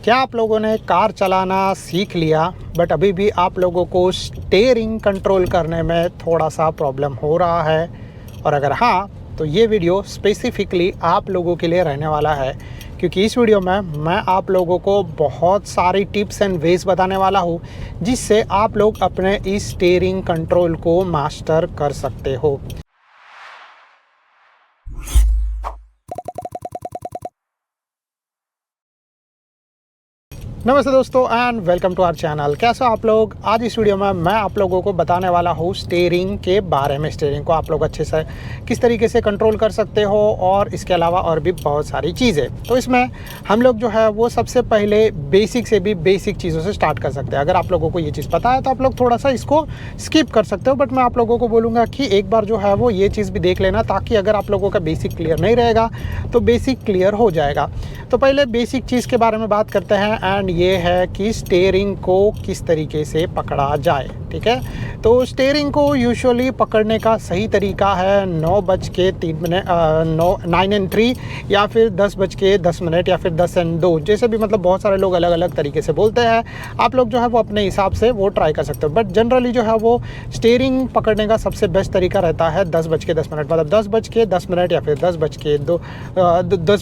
क्या आप लोगों ने कार चलाना सीख लिया बट अभी भी आप लोगों को स्टीयरिंग कंट्रोल करने में थोड़ा सा प्रॉब्लम हो रहा है? और अगर हाँ, तो ये वीडियो स्पेसिफिकली आप लोगों के लिए रहने वाला है, क्योंकि इस वीडियो में मैं आप लोगों को बहुत सारी टिप्स एंड वेज बताने वाला हूँ जिससे आप लोग अपने इस स्टीयरिंग कंट्रोल को मास्टर कर सकते हो। नमस्ते दोस्तों and welcome to our channel. कैसे हो आप लोग? आज इस वीडियो में मैं आप लोगों को बताने वाला हूँ स्टीयरिंग के बारे में। स्टीयरिंग को आप लोग अच्छे से किस तरीके से कंट्रोल कर सकते हो और इसके अलावा और भी बहुत सारी चीज़ें। तो इसमें हम लोग जो है वो सबसे पहले बेसिक से भी बेसिक चीज़ों से स्टार्ट कर सकते हैं। अगर आप लोगों को ये चीज़ पता है तो आप लोग थोड़ा सा इसको स्किप कर सकते हो, बट मैं आप लोगों को बोलूँगा कि एक बार जो है वो ये चीज़ भी देख लेना, ताकि अगर आप लोगों का बेसिक क्लियर नहीं रहेगा तो बेसिक क्लियर हो जाएगा। तो पहले बेसिक चीज़ के बारे में बात करते हैं एंड ये है कि स्टीयरिंग को किस तरीके से पकड़ा जाए। ठीक है, तो स्टीयरिंग को यूजुअली पकड़ने का सही तरीका है 9:03 या फिर 10:10 या फिर 10:02, जैसे भी, मतलब बहुत सारे लोग अलग अलग तरीके से बोलते हैं। आप लोग जो है वो अपने हिसाब से वो ट्राई कर सकते हो, बट जनरली जो है वो स्टीयरिंग पकड़ने का सबसे बेस्ट तरीका रहता है 10:10, मतलब 10:10 या फिर 10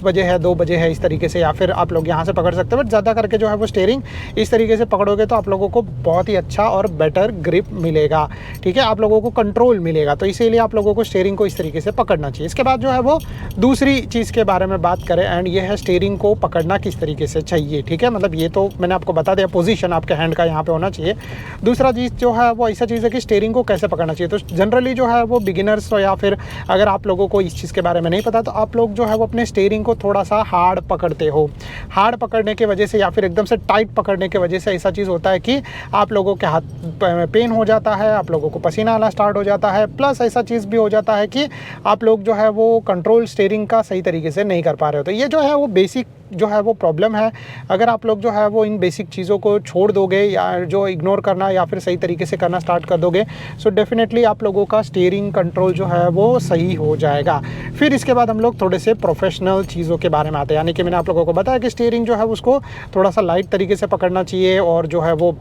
बजे है, 2 बजे है, इस तरीके से, या फिर आप लोग यहाँ से पकड़ सकते हो। बट ज़्यादा करके जो है वो स्टीयरिंग इस तरीके से पकड़ोगे तो आप लोगों को बहुत ही अच्छा और बेटर ग्रिप मिलेगा। ठीक है, आप लोगों को कंट्रोल मिलेगा, तो इसीलिए आप लोगों को स्टीयरिंग को इस तरीके से पकड़ना चाहिए। इसके बाद जो है वो दूसरी चीज़ के बारे में बात करें एंड ये है स्टीयरिंग को पकड़ना किस तरीके से चाहिए। ठीक है, मतलब ये तो मैंने आपको बता दिया, पोजीशन आपके हैंड का यहाँ पे होना चाहिए। दूसरा चीज़ जो है वो ऐसा चीज़ है कि स्टीयरिंग को कैसे पकड़ना चाहिए। तो जनरली जो है वो बिगिनर्स, या फिर अगर आप लोगों को इस चीज़ के बारे में नहीं पता, तो आप लोग जो है वो अपने स्टीयरिंग को थोड़ा सा हार्ड पकड़ते हो। हार्ड पकड़ने की वजह से या फिर एकदम से टाइट पकड़ने की वजह से ऐसा चीज़ होता है कि आप लोगों के हाथ में पेन हो जाता है, आप लोगों को पसीना आना स्टार्ट हो जाता है। प्लस ऐसा चीज़ भी हो जाता है कि आप लोग जो है वो कंट्रोल स्टीयरिंग का सही तरीके से नहीं कर पा रहे हो। तो ये जो है वो बेसिक जो है वो प्रॉब्लम है। अगर आप लोग जो है वो इन बेसिक चीज़ों को छोड़ दोगे या जो इग्नोर करना या फिर सही तरीके से करना स्टार्ट कर दोगे, सो डेफिनेटली आप लोगों का स्टीयरिंग कंट्रोल जो है वो सही हो जाएगा। फिर इसके बाद हम लोग थोड़े से प्रोफेशनल चीज़ों के बारे में आते हैं, यानी कि मैंने आप लोगों को बताया कि स्टीयरिंग जो है उसको थोड़ा सा लाइट तरीके से पकड़ना चाहिए, और जो है वो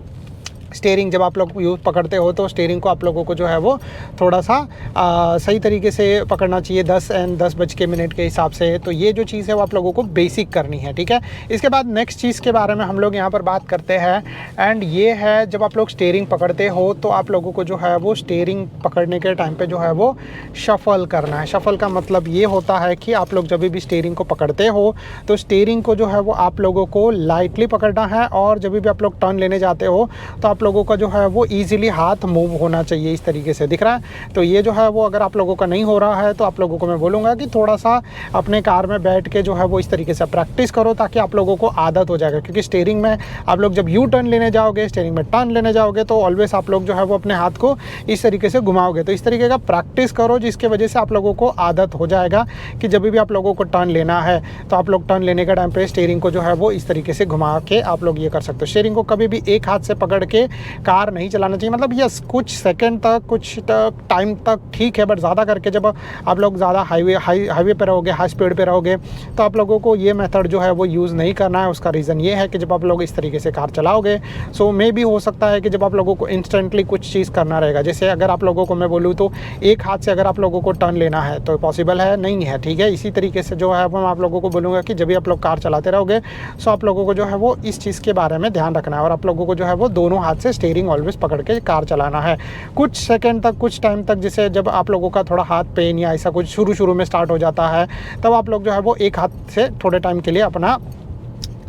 स्टीयरिंग जब आप लोग यूज़ पकड़ते हो तो स्टीयरिंग को आप लोगों को जो है वो थोड़ा सा सही तरीके से पकड़ना चाहिए 10:10 के हिसाब से। तो ये जो चीज़ है वो आप लोगों को बेसिक करनी है। ठीक है, इसके बाद नेक्स्ट चीज़ के बारे में हम लोग यहाँ पर बात करते हैं एंड ये है, जब आप लोग स्टीयरिंग पकड़ते हो तो आप लोगों को जो है वो स्टीयरिंग पकड़ने के टाइम पे जो है वो शफल करना है। शफल का मतलब ये होता है कि आप लोग जब भी स्टीयरिंग को पकड़ते हो तो स्टीयरिंग को जो है वो आप लोगों को लाइटली पकड़ना है, और जब भी आप लोग टर्न लेने जाते हो तो आप लोगों का जो है वो इजीली हाथ मूव होना चाहिए, इस तरीके से दिख रहा है। तो ये जो है वो अगर आप लोगों का नहीं हो रहा है तो आप लोगों को मैं बोलूँगा कि थोड़ा सा अपने कार में बैठ के जो है वो इस तरीके से प्रैक्टिस करो, ताकि आप लोगों को आदत हो जाएगा। क्योंकि स्टीयरिंग में आप लोग जब यू टर्न लेने जाओगे, स्टीयरिंग में टर्न लेने जाओगे, तो ऑलवेज आप लोग जो है वो अपने हाथ को इस तरीके से घुमाओगे। तो इस तरीके का प्रैक्टिस करो, जिसकी वजह से आप लोगों को आदत हो जाएगा कि जब भी आप लोगों को टर्न लेना है तो आप लोग टर्न लेने के टाइम पे स्टीयरिंग को जो है वो इस तरीके से घुमा के आप लोग ये कर सकते हो। स्टीयरिंग को कभी भी एक हाथ से पकड़ के कार नहीं चलाना चाहिए। मतलब यस, कुछ सेकंड तक, कुछ टाइम तक ठीक है, बट ज़्यादा करके जब आप लोग ज़्यादा हाईवे पे रहोगे, हाई स्पीड पे रहोगे, तो आप लोगों को ये मेथड जो है वो यूज़ नहीं करना है। उसका रीज़न ये है कि जब आप लोग इस तरीके से कार चलाओगे, सो मे भी हो सकता है कि जब आप लोगों को इंस्टेंटली कुछ चीज़ करना रहेगा, जैसे अगर आप लोगों को मैं बोलूँ तो एक हाथ से अगर आप लोगों को टर्न लेना है तो पॉसिबल है नहीं है। ठीक है, इसी तरीके से जो है वो मैं आप लोगों को बोलूँगा कि जब भी आप लोग कार चलाते रहोगे, सो आप लोगों को जो है वो इस चीज़ के बारे में ध्यान रखना है, और आप लोगों को जो है वो दोनों हाथ से स्टीयरिंग ऑलवेज पकड़ के कार चलाना है। कुछ सेकंड तक, कुछ टाइम तक, जैसे जब आप लोगों का थोड़ा हाथ पेन या ऐसा कुछ शुरू में स्टार्ट हो जाता है, तब आप लोग जो है वो एक हाथ से थोड़े टाइम के लिए अपना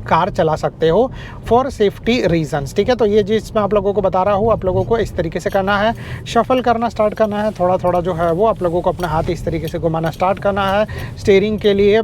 कार चला सकते हो फॉर सेफ्टी रीजंस। ठीक है, तो ये चीज़ मैं आप लोगों को बता रहा हूँ, आप लोगों को इस तरीके से करना है, शफल करना स्टार्ट करना है, थोड़ा थोड़ा जो है वो आप लोगों को अपना हाथ इस तरीके से घुमाना स्टार्ट करना है स्टीयरिंग के लिए।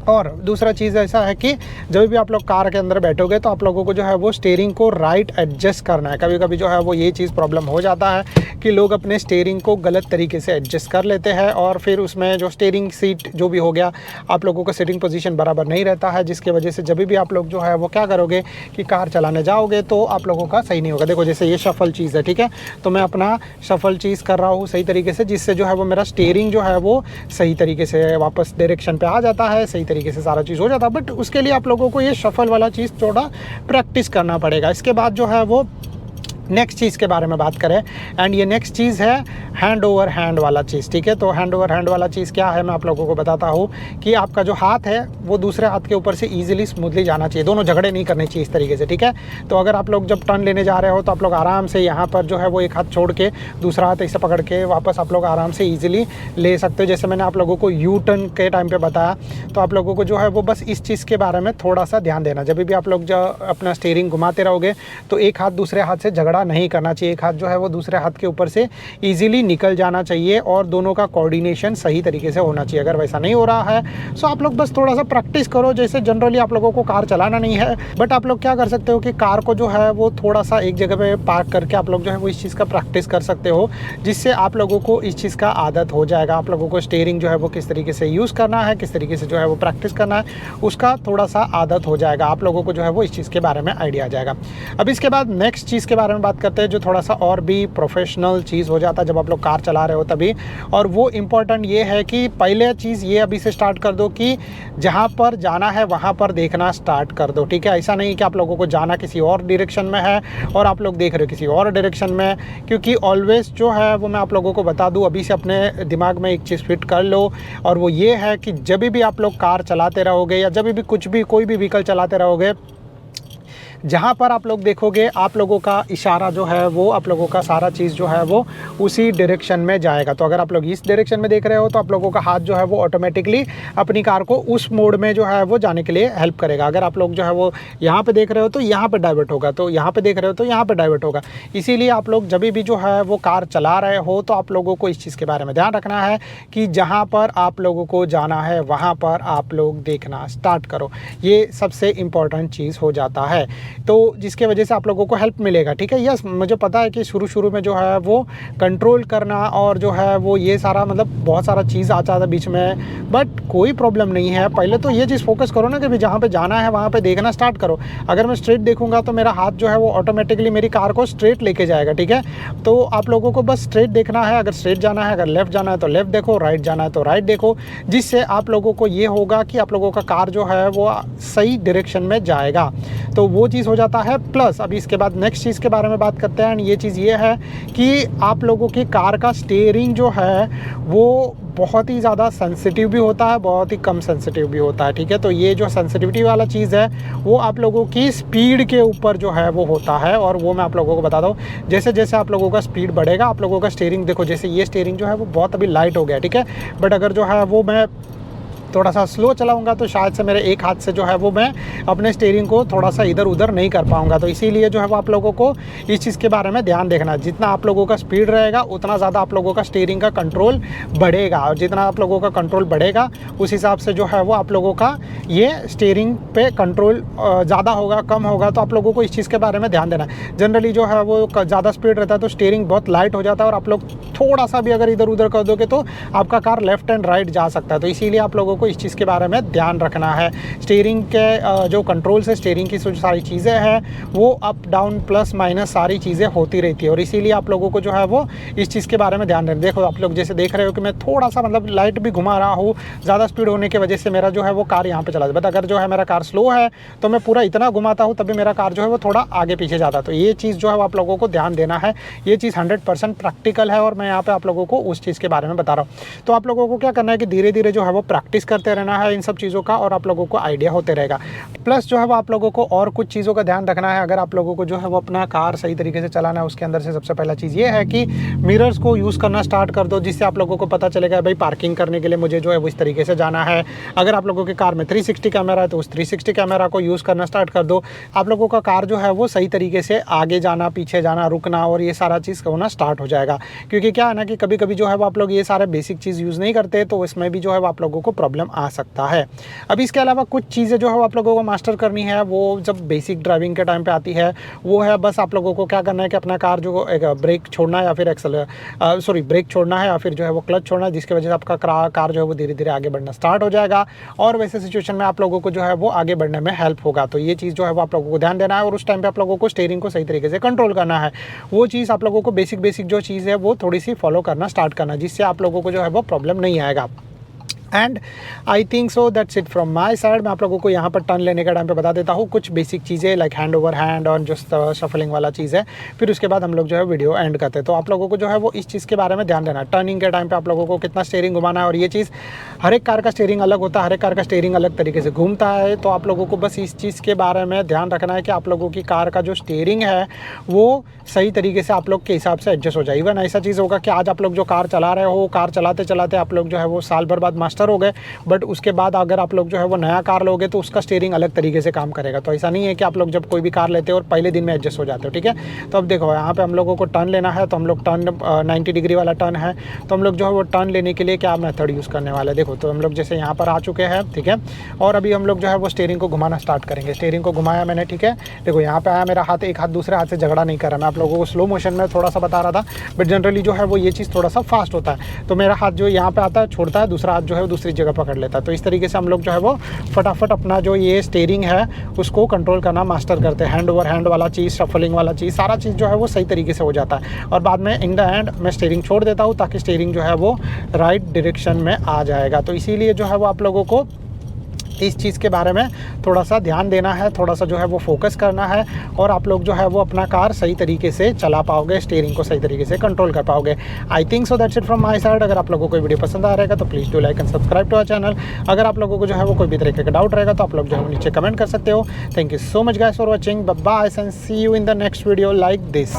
और दूसरा चीज़ ऐसा है कि जब भी आप लोग कार के अंदर बैठोगे तो आप लोगों को जो है वो स्टीयरिंग को राइट एडजस्ट करना है। कभी कभी जो है वो ये चीज़ प्रॉब्लम हो जाता है कि लोग अपने स्टीयरिंग को गलत तरीके से एडजस्ट कर लेते हैं, और फिर उसमें जो स्टीयरिंग सीट जो भी हो गया, आप लोगों का सीटिंग पोजीशन बराबर नहीं रहता है, जिसकी वजह से जब भी आप लोग जो है वो क्या करोगे कि कार चलाने जाओगे तो आप लोगों का सही नहीं होगा। देखो, जैसे ये शफल चीज़ है, ठीक है, तो मैं अपना शफल चीज़ कर रहा हूँ सही तरीके से, जिससे जो है वो मेरा स्टीयरिंग जो है वो सही तरीके से वापस डायरेक्शन पे आ जाता है, सही तरीके से सारा चीज़ हो जाता, बट उसके लिए आप लोगों को ये शफल वाला चीज़ थोड़ा प्रैक्टिस करना पड़ेगा। इसके बाद जो है वो नेक्स्ट चीज़ के बारे में बात करें, एंड ये नेक्स्ट चीज़ है हैंड ओवर हैंड वाला चीज़, ठीक है। तो हैंड ओवर हैंड वाला चीज़ क्या है, मैं आप लोगों को बताता हूँ कि आपका जो हाथ है वो दूसरे हाथ के ऊपर से ईजिली स्मूथली जाना चाहिए, दोनों झगड़े नहीं करने चाहिए इस तरीके से, ठीक है। तो अगर आप लोग जब टर्न लेने जा रहे हो तो आप लोग आराम से यहाँ पर जो है वो एक हाथ छोड़ के दूसरा हाथ ऐसे पकड़ के वापस आप लोग आराम से ईजिली ले सकते हो। जैसे मैंने आप लोगों को यू टर्न के टाइम पर बताया, तो आप लोगों को जो है वो बस इस चीज़ के बारे में थोड़ा सा ध्यान देना। जब भी आप लोग जो अपना स्टीयरिंग घुमाते रहोगे तो एक हाथ दूसरे हाथ से झगड़ा नहीं करना चाहिए, एक हाथ जो है वो दूसरे हाथ के ऊपर से इजीली निकल जाना चाहिए और दोनों का कोऑर्डिनेशन सही तरीके से होना चाहिए। अगर वैसा नहीं हो रहा है सो आप लोग बस थोड़ा सा प्रैक्टिस करो। जैसे जनरली आप लोगों को कार चलाना नहीं है, बट आप लोग क्या कर सकते हो कि कार को जो है वो थोड़ा सा एक जगह पे पार्क करके आप लोग जो है वो इस चीज़ का प्रैक्टिस कर सकते हो, जिससे आप लोगों को इस चीज़ का आदत हो जाएगा। आप लोगों को स्टीयरिंग जो है वो किस तरीके से यूज़ करना है, किस तरीके से जो है वो प्रैक्टिस करना है, उसका थोड़ा सा आदत हो जाएगा। आप लोगों को जो है वो इस चीज़ के बारे में आइडिया आ जाएगा। अब इसके बाद नेक्स्ट चीज़ के बारे में बात करते हैं, जो थोड़ा सा और भी प्रोफेशनल चीज़ हो जाता है जब आप लोग कार चला रहे हो तभी, और वो इम्पॉर्टेंट ये है कि पहले चीज़ ये अभी से स्टार्ट कर दो कि जहाँ पर जाना है वहाँ पर देखना स्टार्ट कर दो, ठीक है। ऐसा नहीं कि आप लोगों को जाना किसी और डायरेक्शन में है और आप लोग देख रहे हो किसी और डायरेक्शन में, क्योंकि ऑलवेज जो है वो मैं आप लोगों को बता दूँ, अभी से अपने दिमाग में एक चीज़ फिट कर लो, और वो ये है कि जब भी आप लोग कार चलाते रहोगे या जब भी कुछ भी कोई भी व्हीकल चलाते रहोगे, जहाँ पर आप लोग देखोगे आप लोगों का इशारा जो है वो आप लोगों का सारा चीज़ जो है वो उसी डायरेक्शन में जाएगा। तो अगर आप लोग इस डायरेक्शन में देख रहे हो तो आप लोगों का हाथ जो है वो ऑटोमेटिकली अपनी कार को उस मोड में जो है वो जाने के लिए हेल्प करेगा। अगर आप लोग जो है वो यहाँ पे देख रहे हो तो यहाँ पे डाइवर्ट होगा, तो यहाँ पे देख रहे हो तो यहाँ पे डाइवर्ट होगा। इसीलिए आप लोग जब भी जो है वो कार चला रहे हो तो आप लोगों को इस चीज़ के बारे में ध्यान रखना है कि जहाँ पर आप लोगों को जाना है वहाँ पर आप लोग देखना स्टार्ट करो। ये सबसे इम्पॉर्टेंट चीज़ हो जाता है, तो जिसके वजह से आप लोगों को हेल्प मिलेगा, ठीक है। यस, मुझे पता है कि शुरू में जो है वो कंट्रोल करना और जो है वो ये सारा मतलब बहुत सारा चीज़ आ जाता है बीच में, बट कोई प्रॉब्लम नहीं है। पहले तो ये चीज़ फोकस करो ना कि भाई जहाँ पे जाना है वहाँ पे देखना स्टार्ट करो। अगर मैं स्ट्रेट देखूंगा तो मेरा हाथ जो है वो ऑटोमेटिकली मेरी कार को स्ट्रेट लेके जाएगा, ठीक है। तो आप लोगों को बस स्ट्रेट देखना है, अगर स्ट्रेट जाना है, अगर लेफ्ट जाना है तो लेफ्ट देखो, राइट जाना है तो राइट देखो, जिससे आप लोगों को ये होगा कि आप लोगों का कार जो है वो सही डायरेक्शन में जाएगा। तो वो चीज़ हो जाता है। प्लस अभी इसके बाद नेक्स्ट चीज़ के बारे में बात करते हैं, ये चीज़ ये है कि आप लोगों की कार का स्टीयरिंग जो है वो बहुत ही ज़्यादा सेंसिटिव भी होता है, बहुत ही कम सेंसिटिव भी होता है, ठीक है। तो ये जो सेंसिटिविटी वाला चीज़ है वो आप लोगों की स्पीड के ऊपर जो है वो होता है, और वो मैं आप लोगों को बताता हूँ। जैसे जैसे आप लोगों का स्पीड बढ़ेगा आप लोगों का स्टीयरिंग, देखो जैसे ये स्टीयरिंग जो है वो बहुत अभी लाइट हो गया, ठीक है। बट अगर जो है वो मैं थोड़ा सा स्लो चलाऊंगा तो शायद से मेरे एक हाथ से जो है वो मैं अपने स्टीयरिंग को थोड़ा सा इधर उधर नहीं कर पाऊंगा। तो इसीलिए जो है वो आप लोगों को इस चीज़ के बारे में ध्यान देखना, जितना आप लोगों का स्पीड रहेगा उतना ज़्यादा आप लोगों का स्टीयरिंग का कंट्रोल बढ़ेगा, और जितना आप लोगों का कंट्रोल बढ़ेगा उस हिसाब से जो है वो आप लोगों का ये स्टीयरिंग पे कंट्रोल ज़्यादा होगा कम होगा। तो आप लोगों को इस चीज़ के बारे में ध्यान देना। जनरली जो है वो ज़्यादा स्पीड रहता है तो स्टीयरिंग बहुत लाइट हो जाता है, और आप लोग थोड़ा सा भी अगर इधर उधर कर दोगे तो आपका कार लेफ्ट एंड राइट जा सकता है। तो इसीलिए आप लोगों को इस चीज़ के बारे में ध्यान रखना है। स्टीयरिंग के जो कंट्रोल से स्टीयरिंग की जो सारी चीज़ें हैं वो अप डाउन प्लस माइनस सारी चीज़ें होती रहती है, और इसीलिए आप लोगों को जो है वो इस चीज़ के बारे में ध्यान रखना। देखो आप लोग जैसे देख रहे हो कि मैं थोड़ा सा मतलब लाइट भी घुमा रहा हूँ, ज़्यादा स्पीड होने की वजह से मेरा जो है वो कार यहाँ पे चला जाता है। बट अगर जो है मेरा कार स्लो है तो मैं पूरा इतना घुमाता हूँ तभी मेरा कार जो है वो थोड़ा आगे पीछे जाता है। तो ये चीज़ जो है आप लोगों को ध्यान देना है, ये चीज़ 100% प्रैक्टिकल है, और मैं यहाँ पे आप लोगों को उस चीज़ के बारे में बता रहा हूँ। तो आप लोगों को क्या करना है कि धीरे धीरे जो है वो प्रैक्टिस करते रहना है इन सब चीज़ों का, और आप लोगों को आइडिया होते रहेगा। प्लस जो है वो आप लोगों को और कुछ चीज़ों का ध्यान रखना है। अगर आप लोगों को जो है वो अपना कार सही तरीके से चलाना है, उसके अंदर से सबसे पहला चीज़ ये है कि मिरर्स को यूज़ करना स्टार्ट कर दो, जिससे आप लोगों को पता चलेगा भाई पार्किंग करने के लिए मुझे जो है वो इस तरीके से जाना है। अगर आप लोगों की कार में 360 कैमरा है तो उस 360 कैमरा को यूज़ करना स्टार्ट कर दो। आप लोगों का कार जो है वो सही तरीके से आगे जाना, पीछे जाना, रुकना और ये सारा चीज़ होना स्टार्ट हो जाएगा। क्योंकि क्या है ना कि कभी कभी जो है वो आप लोग ये सारे बेसिक चीज़ यूज़ नहीं करते, तो इसमें भी जो है वो आप लोगों को प्रॉब्लम आ सकता है। अब इसके अलावा कुछ चीज़ें जो है आप लोगों को मास्टर करनी है, वो जब बेसिक ड्राइविंग के टाइम पे आती है, वो है बस आप लोगों को क्या करना है कि अपना कार जो ब्रेक छोड़ना है या फिर ब्रेक छोड़ना है या फिर जो है वो क्लच छोड़ना है, जिसकी वजह से आपका कार जो है वो धीरे धीरे आगे बढ़ना स्टार्ट हो जाएगा, और वैसे सिचुएशन में आप लोगों को जो है वो आगे बढ़ने में हेल्प होगा। तो ये चीज़ जो है वो आप लोगों को ध्यान देना है, और उस टाइम पर आप लोगों को स्टीयरिंग को सही तरीके से कंट्रोल करना है। वो चीज़ आप लोगों को बेसिक जो चीज़ है वो थोड़ी सी फॉलो करना स्टार्ट करना, जिससे आप लोगों को जो है वो प्रॉब्लम नहीं आएगा। And I think so that's it from my side. मैं आप लोगों को यहाँ पर टर्न लेने के टाइम पे बता देता हूँ कुछ बेसिक चीज़ें, लाइक हैंड ओवर हैंड और जो शफलिंग वाला चीज़ है, फिर उसके बाद हम लोग जो है वीडियो एंड करते हैं। तो आप लोगों को जो है वो इस चीज़ के बारे में ध्यान देना है, टर्निंग के टाइम पे आप लोगों को कितना स्टीयरिंग घुमाना है। और ये चीज़ हर एक कार का स्टीयरिंग अलग होता है, हर एक कार का स्टीयरिंग अलग तरीके से घूमता है। तो आप लोगों को बस इस चीज़ के बारे में ध्यान रखना है कि आप लोगों की कार का जो स्टीयरिंग है वो सही तरीके से आप लोग के हिसाब से एडजस्ट हो जाए। इवन ऐसा चीज़ होगा कि आज आप लोग जो कार चला रहे हो, कार चलाते चलाते आप लोग जो है वो साल भर बाद मास्टर हो गए, बट उसके बाद अगर आप लोग जो है वो नया कार लोगे तो उसका स्टीयरिंग अलग तरीके से काम करेगा। तो ऐसा नहीं है कि आप लोग जब कोई भी कार लेते हो और पहले दिन में एडजस्ट हो जाते हो, ठीक है। तो अब देखो यहाँ पे हम लोगों को टर्न लेना है, तो हम लोग टर्न 90 डिग्री वाला टर्न है, तो हम लोग जो है वो टर्न लेने के लिए क्या मेथड यूज़ करने वाले हैं। देखो तो हम लोग जैसे यहाँ पर आ चुके हैं, ठीक है, और अभी हम लोग जो है वो स्टीयरिंग को घुमाना स्टार्ट करेंगे। स्टीयरिंग को घुमाया मैंने, ठीक है, देखो यहाँ पे आया मेरा हाथ, एक हाथ दूसरे हाथ से झगड़ा नहीं कर रहा। मैं आप लोगों को स्लो मोशन में थोड़ा सा बता रहा था, बट जनरली जो है वो ये चीज़ थोड़ा सा फास्ट होता है। तो मेरा हाथ जो यहाँ पे आता है छोड़ता है, दूसरा हाथ जो है वो दूसरी जगह पकड़ लेता है। तो इस तरीके से हम लोग जो है वो फटाफट अपना जो ये स्टीयरिंग है उसको कंट्रोल करना मास्टर करते हैं। हैंड ओवर हैंड वाला चीज़, शफलिंग वाला चीज़, सारा चीज़ जो है वो सही तरीके से हो जाता है। और बाद में इन द एंड मैं स्टीयरिंग छोड़ देता हूँ ताकि स्टीयरिंग जो है वो राइट डायरेक्शन में आ जाएगा। तो इसीलिए जो है वो आप लोगों को इस चीज़ के बारे में थोड़ा सा ध्यान देना है, थोड़ा सा जो है वो फोकस करना है, और आप लोग जो है वो अपना कार सही तरीके से चला पाओगे, स्टीयरिंग को सही तरीके से कंट्रोल कर पाओगे। I think so that's it from my side. अगर आप लोगों को कोई वीडियो पसंद आ रहेगा तो please do like and subscribe to our channel. अगर आप लोगों को जो है वो कोई भी तरीके का डाउट रहेगा तो आप लोग जो है वो नीचे कमेंट कर सकते हो। Thank you so much guys for watching, bye bye and see you in the next video like this.